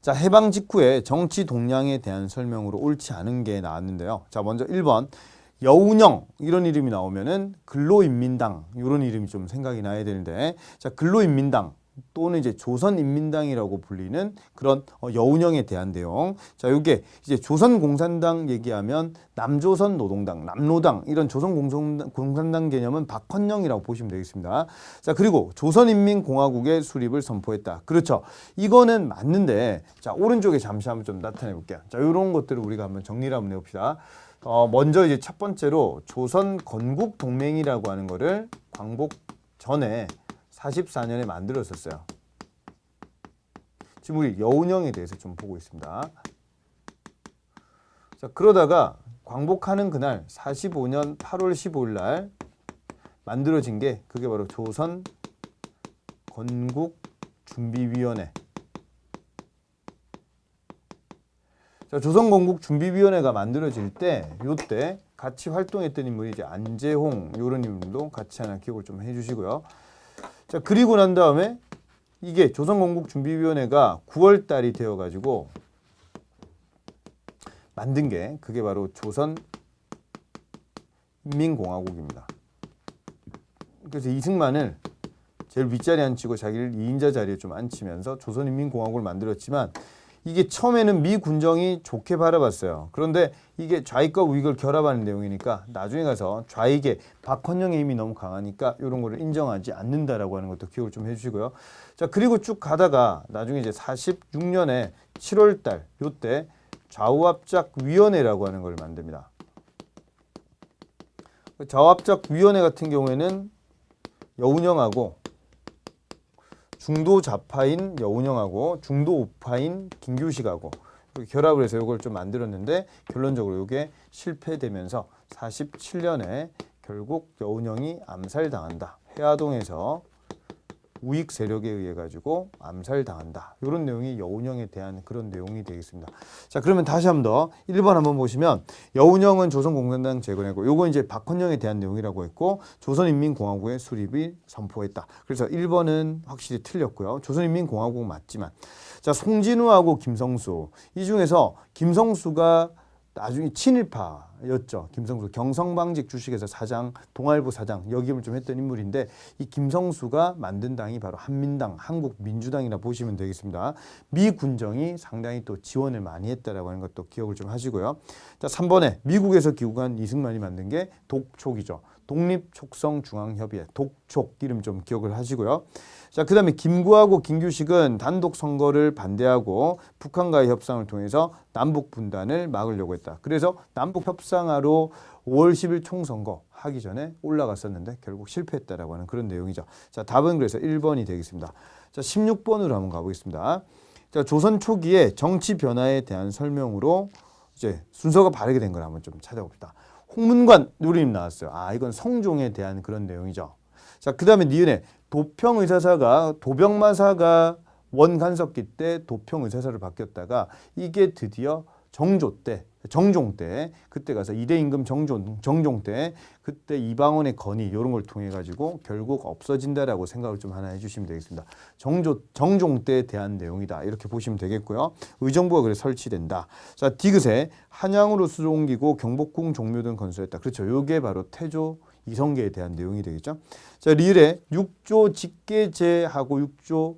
자, 해방 직후에 정치 동향에 대한 설명으로 옳지 않은 게 나왔는데요. 자, 먼저 1번 여운형 이런 이름이 나오면은 근로인민당 이런 이름이 좀 생각이 나야 되는데 자, 근로인민당 또는 이제 조선인민당이라고 불리는 그런 여운형에 대한 내용. 자, 이게 이제 조선공산당 얘기하면 남조선 노동당, 남노당 이런 조선공산당 개념은 박헌영이라고 보시면 되겠습니다. 자, 그리고 조선인민공화국의 수립을 선포했다. 그렇죠. 이거는 맞는데 자, 오른쪽에 잠시 한번 좀 나타내 볼게요. 자, 이런 것들을 우리가 한번 정리를 한번 해봅시다. 먼저 이제 첫 번째로 조선 건국 동맹이라고 하는 거를 광복 전에 44년에 만들었었어요. 지금 우리 여운형에 대해서 좀 보고 있습니다. 자, 그러다가 광복하는 그날 45년 8월 15일 날 만들어진 게 그게 바로 조선 건국 준비위원회. 자, 조선건국준비위원회가 만들어질 때 요때 같이 활동했던 인물이 이제 안재홍 이런 인물도 같이 하나 기억을 좀 해주시고요. 자, 그리고 난 다음에 이게 조선건국준비위원회가 9월 달이 되어가지고 만든 게 그게 바로 조선인민공화국입니다. 그래서 이승만을 제일 윗자리에 앉히고 자기를 2인자 자리에 좀 앉히면서 조선인민공화국을 만들었지만 이게 처음에는 미 군정이 좋게 바라봤어요. 그런데 이게 좌익과 우익을 결합하는 내용이니까 나중에 가서 좌익의 박헌영의 힘이 너무 강하니까 이런 거를 인정하지 않는다라고 하는 것도 기억을 좀 해주시고요. 자, 그리고 쭉 가다가 나중에 이제 46년에 7월 달 요때 좌우합작위원회라고 하는 걸 만듭니다. 좌우합작위원회 같은 경우에는 여운형하고 중도 좌파인 여운형하고 중도 우파인 김규식하고 결합을 해서 이걸 좀 만들었는데 결론적으로 이게 실패되면서 47년에 결국 여운형이 암살당한다. 해화동에서 우익 세력에 의해 가지고 암살당한다. 이런 내용이 여운형에 대한 그런 내용이 되겠습니다. 자, 그러면 다시 한번 더 1번 한번 보시면 여운형은 조선공산당 재건했고 요거 이제 박헌영에 대한 내용이라고 했고 조선인민공화국의 수립을 선포했다. 그래서 1번은 확실히 틀렸고요. 조선인민공화국 맞지만 자, 송진우하고 김성수 이 중에서 김성수가 나중에 친일파였죠. 김성수 경성방직 주식회사 사장, 동아일보 사장 역임을 좀 했던 인물인데 이 김성수가 만든 당이 바로 한민당, 한국민주당이라 보시면 되겠습니다. 미 군정이 상당히 또 지원을 많이 했다라고 하는 것도 기억을 좀 하시고요. 자, 3번에 미국에서 귀국한 이승만이 만든 게 독촉이죠. 독립촉성중앙협의회, 독촉 이름 좀 기억을 하시고요. 자, 그 다음에 김구하고 김규식은 단독 선거를 반대하고 북한과의 협상을 통해서 남북 분단을 막으려고 했다. 그래서 남북 협상하러 5월 10일 총선거 하기 전에 올라갔었는데 결국 실패했다라고 하는 그런 내용이죠. 자, 답은 그래서 1번이 되겠습니다. 자, 16번으로 한번 가보겠습니다. 자, 조선 초기에 정치 변화에 대한 설명으로 이제 순서가 바르게 된 걸 한번 좀 찾아봅시다. 홍문관 누리님 나왔어요. 아, 이건 성종에 대한 그런 내용이죠. 자, 그 다음에 니은에 도평의사사가 도병마사가 원간섭기 때 도평의사사를 바뀌었다가 이게 드디어 정종 때 그때 가서 이대 임금 정종 때 그때 이방원의 건의 이런 걸 통해 가지고 결국 없어진다라고 생각을 좀 하나 해주시면 되겠습니다. 정종 때에 대한 내용이다 이렇게 보시면 되겠고요. 의정부가 그래 설치된다. 자, 디귿에 한양으로 수로 옮기고 경복궁 종묘 등 건설했다. 그렇죠. 요게 바로 태조 이성계에 대한 내용이 되겠죠. 자, 리을에 6조 직계제하고 6조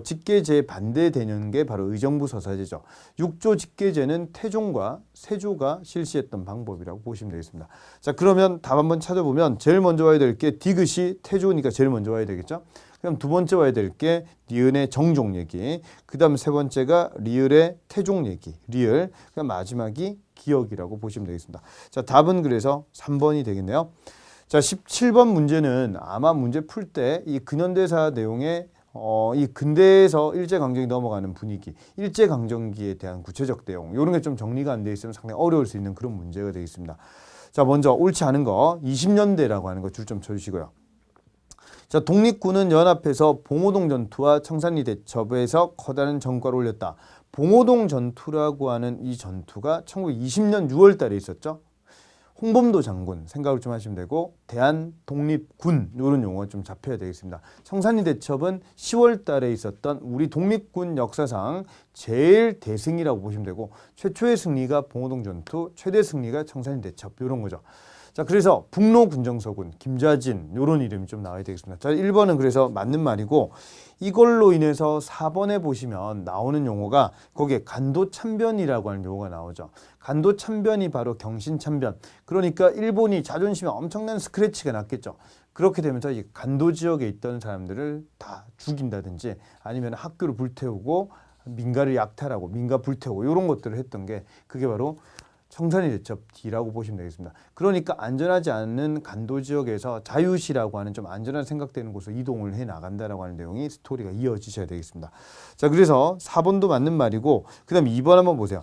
직계제에 반대되는 게 바로 의정부 서사제죠. 6조 직계제는 태종과 세조가 실시했던 방법이라고 보시면 되겠습니다. 자, 그러면 답 한번 찾아보면 제일 먼저 와야 될 게 디귿이 태조니까 제일 먼저 와야 되겠죠. 그럼 두 번째 와야 될 게 니은의 정종 얘기, 그 다음 세 번째가 리을의 태종 얘기, 리을, 그다음 마지막이 기억이라고 보시면 되겠습니다. 자, 답은 그래서 3번이 되겠네요. 자, 17번 문제는 아마 문제 풀 때 이 근현대사 내용에 이 근대에서 일제강점기 넘어가는 분위기, 일제강점기에 대한 구체적 내용 이런 게 좀 정리가 안 돼 있으면 상당히 어려울 수 있는 그런 문제가 되겠습니다. 자, 먼저 옳지 않은 거 20년대라고 하는 거 줄 좀 쳐주시고요. 자, 독립군은 연합해서 봉오동 전투와 청산리 대첩에서 커다란 전과를 올렸다. 봉오동 전투라고 하는 이 전투가 1920년 6월 달에 있었죠. 홍범도 장군 생각을 좀 하시면 되고 대한독립군 이런 용어가 좀 잡혀야 되겠습니다. 청산리 대첩은 10월 달에 있었던 우리 독립군 역사상 제일 대승이라고 보시면 되고 최초의 승리가 봉오동 전투, 최대 승리가 청산리 대첩 이런 거죠. 자, 그래서 북로 군정서군 김좌진 이런 이름이 좀 나와야 되겠습니다. 자, 1번은 그래서 맞는 말이고 이걸로 인해서 4번에 보시면 나오는 용어가 거기에 간도참변이라고 하는 용어가 나오죠. 간도참변이 바로 경신참변. 그러니까 일본이 자존심에 엄청난 스크래치가 났겠죠. 그렇게 되면서 이 간도 지역에 있던 사람들을 다 죽인다든지 아니면 학교를 불태우고 민가를 약탈하고 민가 불태우고 이런 것들을 했던 게 그게 바로 청산리 대첩 D라고 보시면 되겠습니다. 그러니까 안전하지 않은 간도 지역에서 자유시라고 하는 좀 안전한 생각되는 곳으로 이동을 해 나간다라고 하는 내용이 스토리가 이어지셔야 되겠습니다. 자, 그래서 4번도 맞는 말이고 그 다음 2번 한번 보세요.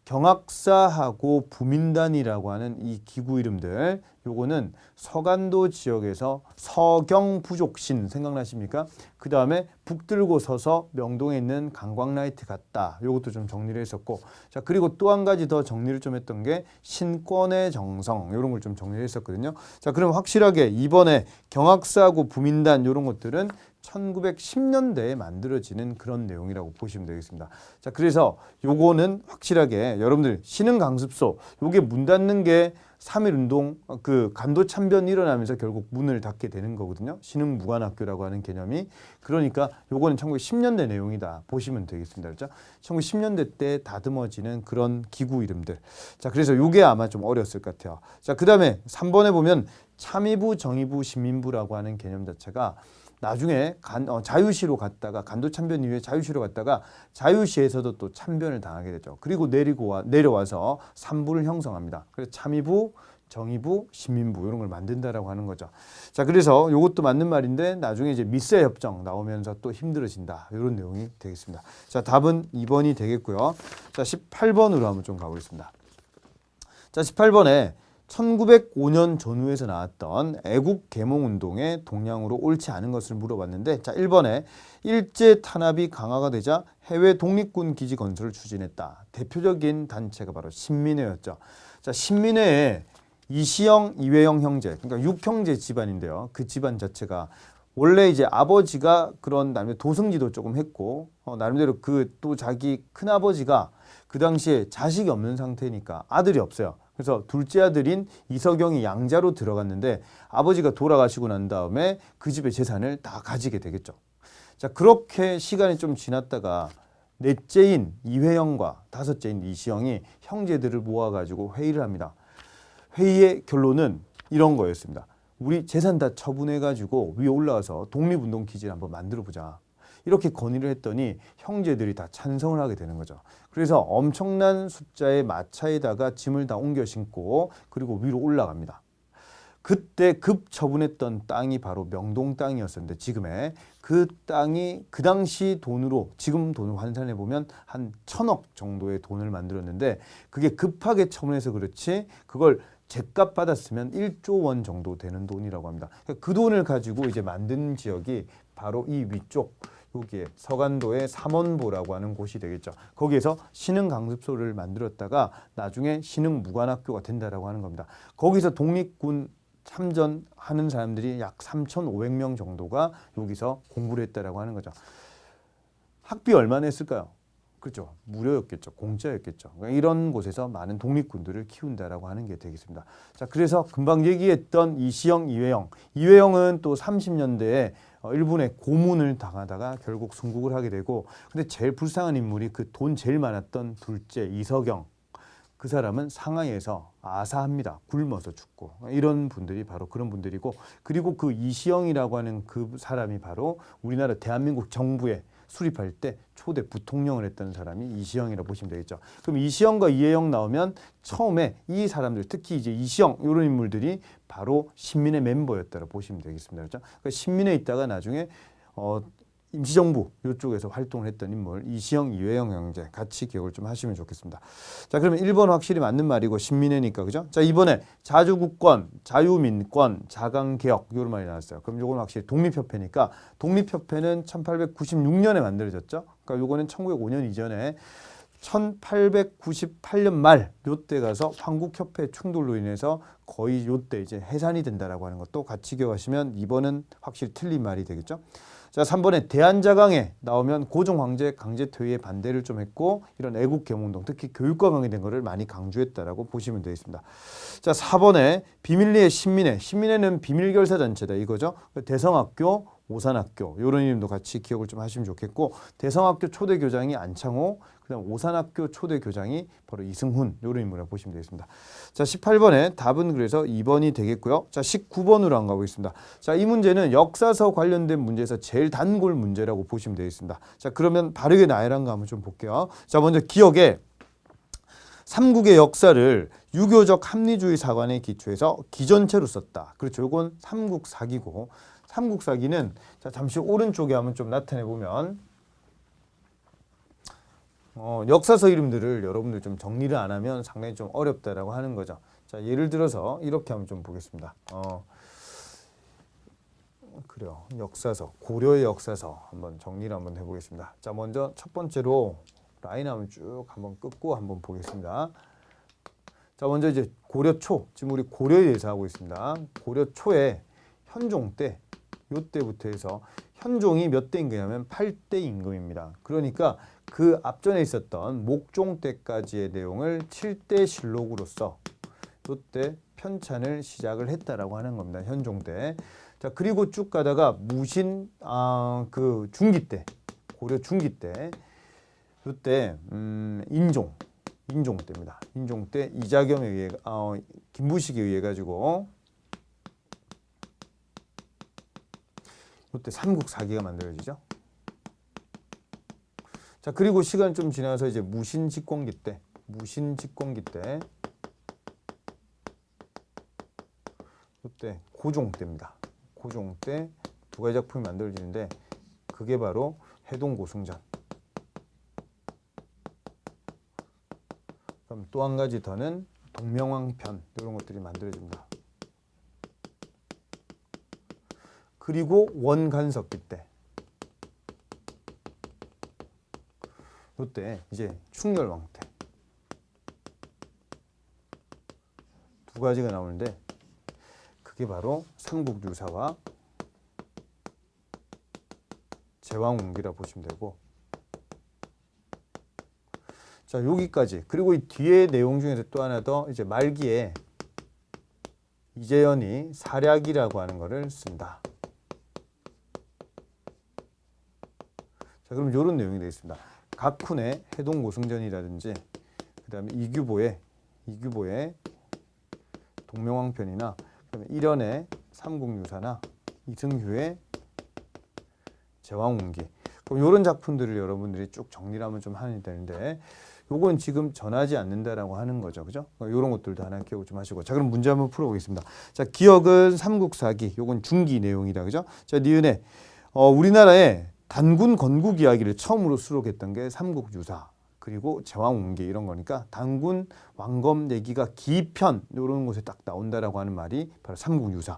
경학사하고 부민단이라고 하는 이 기구 이름들 요거는 서간도 지역에서 서경부족신 생각나십니까? 그 다음에 북들고 서서 명동에 있는 강광라이트 같다. 요것도 좀 정리를 했었고 자, 그리고 또 한 가지 더 정리를 좀 했던 게 신권의 정성 요런 걸 좀 정리를 했었거든요. 자, 그럼 확실하게 이번에 경학사하고 부민단 요런 것들은 1910년대에 만들어지는 그런 내용이라고 보시면 되겠습니다. 자, 그래서 요거는 확실하게 여러분들 신흥강습소 요게 문 닫는 게 3.1운동 그 간도 참변이 일어나면서 결국 문을 닫게 되는 거거든요. 신흥 무관학교라고 하는 개념이. 그러니까 요거는 1910년대 내용이다 보시면 되겠습니다. 그렇죠? 1910년대 때 다듬어지는 그런 기구 이름들. 자, 그래서 요게 아마 좀 어려웠을 것 같아요. 자, 그다음에 3번에 보면 참의부, 정의부, 신민부라고 하는 개념 자체가 나중에 자유시로 갔다가 간도 참변 이후에 자유시로 갔다가 자유시에서도 또 참변을 당하게 되죠. 그리고 내려와서 3부를 형성합니다. 그래서 참의부, 정의부, 신민부 이런 걸 만든다라고 하는 거죠. 자, 그래서 이것도 맞는 말인데 나중에 이제 미세 협정 나오면서 또 힘들어진다. 이런 내용이 되겠습니다. 자, 답은 2번이 되겠고요. 자, 18번으로 한번 좀 가보겠습니다. 자, 18번에 1905년 전후에서 나왔던 애국 계몽 운동의 동향으로 옳지 않은 것을 물어봤는데, 자, 1번에 일제 탄압이 강화가 되자 해외 독립군 기지 건설을 추진했다. 대표적인 단체가 바로 신민회였죠. 자, 신민회의 이시영, 이회영 형제, 그러니까 6형제 집안인데요. 그 집안 자체가 원래 이제 아버지가 그런 나름대로 도승지도 조금 했고, 나름대로 그 또 자기 큰아버지가 그 당시에 자식이 없는 상태니까 아들이 없어요. 그래서 둘째 아들인 이석영이 양자로 들어갔는데 아버지가 돌아가시고 난 다음에 그 집의 재산을 다 가지게 되겠죠. 자, 그렇게 시간이 좀 지났다가 넷째인 이회영과 다섯째인 이시영이 형제들을 모아가지고 회의를 합니다. 회의의 결론은 이런 거였습니다. 우리 재산 다 처분해가지고 위에 올라가서 독립운동 기지를 한번 만들어보자. 이렇게 건의를 했더니 형제들이 다 찬성을 하게 되는 거죠. 그래서 엄청난 숫자의 마차에다가 짐을 다 옮겨 신고 그리고 위로 올라갑니다. 그때 급 처분했던 땅이 바로 명동 땅이었었는데 지금의 그 땅이 그 당시 돈으로 지금 돈을 환산해 보면 한 1,000억 정도의 돈을 만들었는데 그게 급하게 처분해서 그렇지 그걸 제값 받았으면 1조 원 정도 되는 돈이라고 합니다. 그 돈을 가지고 이제 만든 지역이 바로 이 위쪽 여기에 서간도의 삼원보라고 하는 곳이 되겠죠. 거기에서 신흥강습소를 만들었다가 나중에 신흥무관학교가 된다라고 하는 겁니다. 거기서 독립군 참전하는 사람들이 약 3,500명 정도가 여기서 공부를 했다라고 하는 거죠. 학비 얼마나 했을까요? 그렇죠. 무료였겠죠. 공짜였겠죠. 그러니까 이런 곳에서 많은 독립군들을 키운다라고 하는 게 되겠습니다. 자, 그래서 금방 얘기했던 이시영, 이회영은 또 30년대에 일본의 고문을 당하다가 결국 순국을 하게 되고, 근데 제일 불쌍한 인물이 그 돈 제일 많았던 둘째 이석영, 그 사람은 상하이에서 아사합니다. 굶어서 죽고. 이런 분들이 바로 그런 분들이고, 그리고 그 이시영이라고 하는 그 사람이 바로 우리나라 대한민국 정부에 수립할 때 초대 부통령을 했던 사람이 이시영이라고 보시면 되겠죠. 그럼 이시영과 이혜영 나오면 처음에 이 사람들, 특히 이제 이시영 이런 인물들이 바로 신민의 멤버였다고 보시면 되겠습니다. 그렇죠? 그러니까 신민에 있다가 나중에 임시정부 이쪽에서 활동을 했던 인물 이시영, 이회영 형제 같이 기억을 좀 하시면 좋겠습니다. 자, 그러면 1번 확실히 맞는 말이고 신민회니까 그죠? 자, 이번에 자주국권, 자유민권, 자강개혁 이런 말이 나왔어요. 그럼 요건 확실히 독립협회니까 독립협회는 1896년에 만들어졌죠. 그러니까 요거는 1905년 이전에 1898년 말 요때 가서 황국협회 충돌로 인해서 거의 요때 이제 해산이 된다라고 하는 것도 같이 기억하시면 2번은 확실히 틀린 말이 되겠죠. 자, 3번에 대한자강에 나오면 고종 황제 강제 퇴위에 반대를 좀 했고 이런 애국 계몽운동 특히 교육과 관계된 거를 많이 강조했다라고 보시면 되겠습니다. 자, 4번에 비밀리에 신민회는 비밀결사 단체다 이거죠. 대성학교, 오산학교 이런 이름도 같이 기억을 좀 하시면 좋겠고 대성학교 초대 교장이 안창호, 그다음 오산학교 초대 교장이 바로 이승훈 이런 인물이라고 보시면 되겠습니다. 자, 18번에 답은 그래서 2번이 되겠고요. 자, 19번으로 안 가보겠습니다. 자, 이 문제는 역사서 관련된 문제에서 제일 단골 문제라고 보시면 되겠습니다. 자, 그러면 바르게 나열한 거 한번 좀 볼게요. 자, 먼저 기억에 삼국의 역사를 유교적 합리주의 사관에 기초해서 기전체로 썼다. 그렇죠. 이건 삼국사기고 삼국사기는 자, 잠시 오른쪽에 한번 좀 나타내 보면 역사서 이름들을 여러분들 좀 정리를 안 하면 상당히 좀 어렵다라고 하는 거죠. 자, 예를 들어서 이렇게 한번 좀 보겠습니다. 그래요. 역사서, 고려의 역사서 한번 정리를 한번 해보겠습니다. 자, 먼저 첫 번째로 라인 한번 쭉 한번 끊고 한번 보겠습니다. 자, 먼저 이제 고려 초, 지금 우리 고려에 대해서 하고 있습니다. 고려 초에 현종 때, 요때부터 해서 현종이 몇 대 임금이냐면 8대 임금입니다. 그러니까 그 앞전에 있었던 목종 때까지의 내용을 7대 실록으로서 요때 편찬을 시작을 했다라고 하는 겁니다. 현종 때. 자, 그리고 쭉 가다가 무신 그 중기 때, 고려 중기 때, 이때 인종 때입니다. 인종 때 이자겸에 의해 김부식에 의해 가지고 이때 삼국사기가 만들어지죠. 자, 그리고 시간 좀 지나서 이제 무신집권기 때 이때 고종 때입니다. 고종 때 두 가지 작품이 만들어지는데 그게 바로 해동고승전. 그럼 또 한 가지 더는 동명왕편 이런 것들이 만들어집니다. 그리고 원간석기 때 이때 이제 충렬왕 때 두 가지가 나오는데 그게 바로 삼국유사와 제왕운기라 보시면 되고, 자, 여기까지. 그리고 이 뒤에 내용 중에서 또 하나 더 이제 말기에 이재현이 사략이라고 하는 것을 쓴다. 자, 그럼 이런 내용이 되어 있습니다. 각훈의 해동고승전이라든지 그다음에 이규보의 동명왕편이나 그다음에 일연의 삼국유사나 이승휴의 제왕운기, 그럼 이런 작품들을 여러분들이 쭉 정리를 하면 좀 하면 되는데 요건 지금 전하지 않는다라고 하는 거죠. 그죠? 이런 것들도 하나 기억 좀 하시고. 자, 그럼 문제 한번 풀어보겠습니다. 자, 기억은 삼국사기, 요건 중기 내용이다. 그죠? 자, 니은에 우리나라의 단군 건국 이야기를 처음으로 수록했던 게 삼국유사 그리고 제왕운기 이런 거니까 단군 왕검 얘기가 기편 이런 곳에 딱 나온다라고 하는 말이 바로 삼국유사.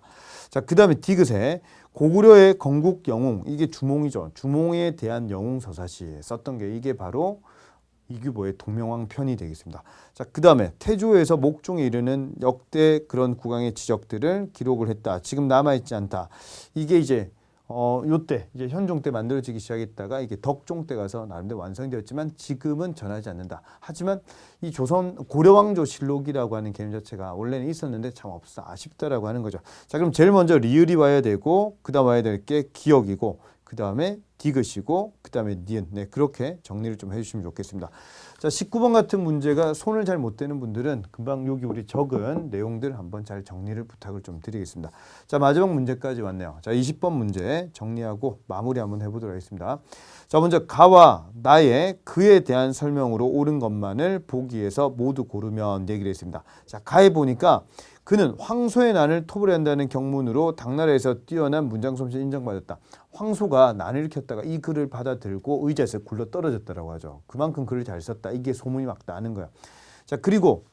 자, 그 다음에 디귿에 고구려의 건국 영웅, 이게 주몽이죠. 주몽에 대한 영웅 서사시에 썼던 게 이게 바로 이규보의 동명왕편이 되겠습니다. 자, 그 다음에 태조에서 목종에 이르는 역대 그런 국왕의 지적들을 기록을 했다. 지금 남아있지 않다. 이게 이제 요때 이제 현종 때 만들어지기 시작했다가 이게 덕종 때 가서 나름대로 완성되었지만 지금은 전하지 않는다. 하지만 이 조선 고려왕조실록이라고 하는 개념 자체가 원래는 있었는데 참 없어 아쉽다라고 하는 거죠. 자, 그럼 제일 먼저 리을이 와야 되고 그다음 와야 될 게 기억이고 그다음에 디귿이고 그다음에 니은. 네, 그렇게 정리를 좀 해주시면 좋겠습니다. 자, 19번 같은 문제가 손을 잘 못 대는 분들은 금방 여기 우리 적은 내용들 한번 잘 정리를 부탁을 좀 드리겠습니다. 자, 마지막 문제까지 왔네요. 자, 20번 문제 정리하고 마무리 한번 해보도록 하겠습니다. 자, 먼저 가와 나의 그에 대한 설명으로 옳은 것만을 보기에서 모두 고르면 얘기를 했습니다. 자, 가에 보니까 그는 황소의 난을 토벌한다는 경문으로 당나라에서 뛰어난 문장 솜씨를 인정받았다. 황소가 난을 일으켰다가 이 글을 받아들고 의자에서 굴러 떨어졌다라고 하죠. 그만큼 글을 잘 썼다. 이게 소문이 막 나는 거야. 자, 그리고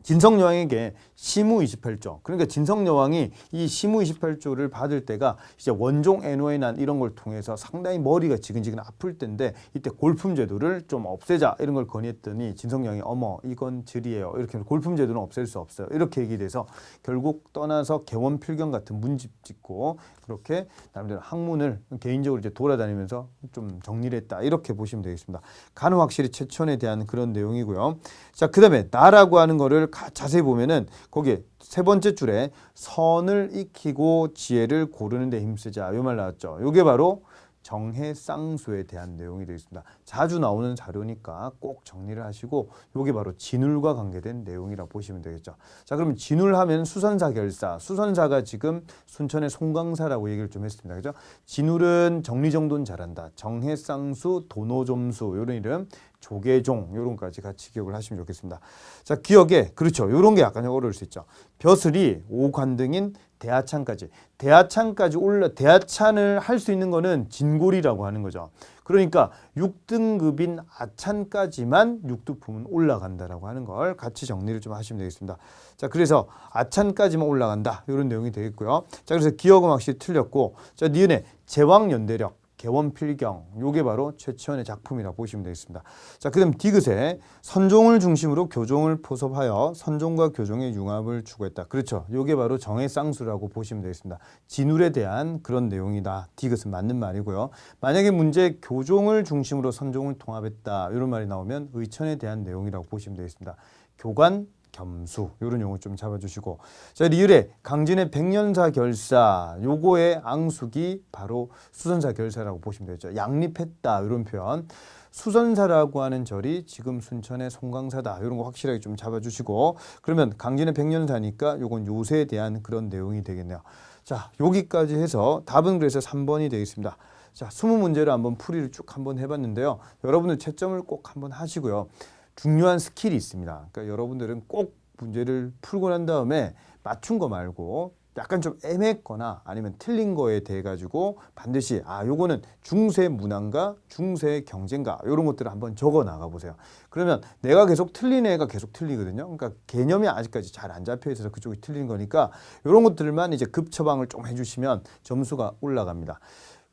진성여왕에게 시무 28조. 그러니까 진성여왕이 이 시무 28조를 받을 때가 이제 원종 애노의 난 이런 걸 통해서 상당히 머리가 지근지근 아플 때인데 이때 골품제도를 좀 없애자 이런 걸 건의했더니 진성여왕이 어머 이건 질이에요. 이렇게 골품제도는 없앨 수 없어요. 이렇게 얘기돼서 결국 떠나서 개원필경 같은 문집 짓고 그렇게 나름대로 학문을 개인적으로 이제 돌아다니면서 좀 정리를 했다. 이렇게 보시면 되겠습니다. 간은 확실히 최천에 대한 그런 내용이고요. 자, 그 다음에 나라고 하는 거를 자세히 보면은 거기에 세 번째 줄에 선을 익히고 지혜를 고르는 데 힘쓰자. 이 말 나왔죠. 이게 바로 정해쌍수에 대한 내용이 되어 있습니다. 자주 나오는 자료니까 꼭 정리를 하시고 이게 바로 진울과 관계된 내용이라고 보시면 되겠죠. 자, 그러면 진울하면 수선사 결사. 수선사가 지금 순천의 송강사라고 얘기를 좀 했습니다. 그죠? 진울은 정리정돈 잘한다. 정해쌍수, 도노점수 이런 이름. 조계종 이런 거까지 같이 기억을 하시면 좋겠습니다. 자, 기억에 그렇죠. 이런 게 약간 어려울 수 있죠. 벼슬이 오관등인 대하찬까지 대하찬을 할 수 있는 거는 진골이라고 하는 거죠. 그러니까 6등급인 아찬까지만 육두품은 올라간다라고 하는 걸 같이 정리를 좀 하시면 되겠습니다. 자, 그래서 아찬까지만 올라간다 이런 내용이 되겠고요. 자, 그래서 기억은 확실히 틀렸고, 자, 니은의 제왕연대력 개원필경 요게 바로 최치원의 작품이라고 보시면 되겠습니다. 자, 그다음 디귿에 선종을 중심으로 교종을 포섭하여 선종과 교종의 융합을 추구했다. 그렇죠. 요게 바로 정해쌍수라고 보시면 되겠습니다. 진울에 대한 그런 내용이다. 디귿은 맞는 말이고요. 만약에 문제 교종을 중심으로 선종을 통합했다 이런 말이 나오면 의천에 대한 내용이라고 보시면 되겠습니다. 교관, 겸수 이런 용어 좀 잡아주시고 자 리을에 강진의 백년사 결사 요거의 앙숙이 바로 수선사 결사라고 보시면 되죠. 양립했다 이런 표현 수선사라고 하는 절이 지금 순천의 송광사다 이런 거 확실하게 좀 잡아주시고 그러면 강진의 백년사니까 요건 요새에 대한 그런 내용이 되겠네요. 자 여기까지 해서 답은 그래서 3번이 되겠습니다. 자 20문제를 한번 풀이를 쭉 한번 해봤는데요. 여러분들 채점을 꼭 한번 하시고요. 중요한 스킬이 있습니다. 그러니까 여러분들은 꼭 문제를 풀고 난 다음에 맞춘 거 말고 약간 좀 애매했거나 아니면 틀린 거에 대해 가지고 반드시 요거는 중세 문화인가 중세 경제인가 이런 것들을 한번 적어 나가 보세요. 그러면 내가 계속 틀린 애가 계속 틀리거든요. 그러니까 개념이 아직까지 잘 안 잡혀 있어서 그쪽이 틀린 거니까 이런 것들만 이제 급 처방을 좀 해주시면 점수가 올라갑니다.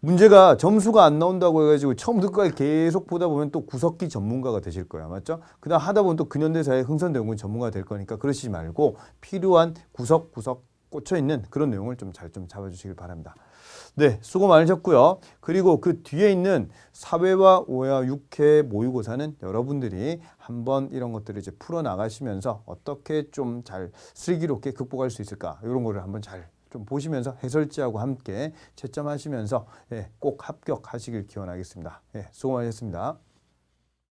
문제가 점수가 안 나온다고 해가지고 처음부터 끝까지 계속 보다 보면 또 구석기 전문가가 되실 거예요. 맞죠? 그다음 하다 보면 또 근현대사의 흥선대원군 전문가가 될 거니까 그러시지 말고 필요한 구석구석 꽂혀있는 그런 내용을 좀 잘 좀 잡아주시길 바랍니다. 네, 수고 많으셨고요. 그리고 그 뒤에 있는 사회와 오해와 육해 모의고사는 여러분들이 한번 이런 것들을 이제 풀어나가시면서 어떻게 좀 잘 슬기롭게 극복할 수 있을까 이런 거를 한번 잘 좀 보시면서 해설지하고 함께 채점하시면서 꼭 합격하시길 기원하겠습니다. 수고 많으셨습니다.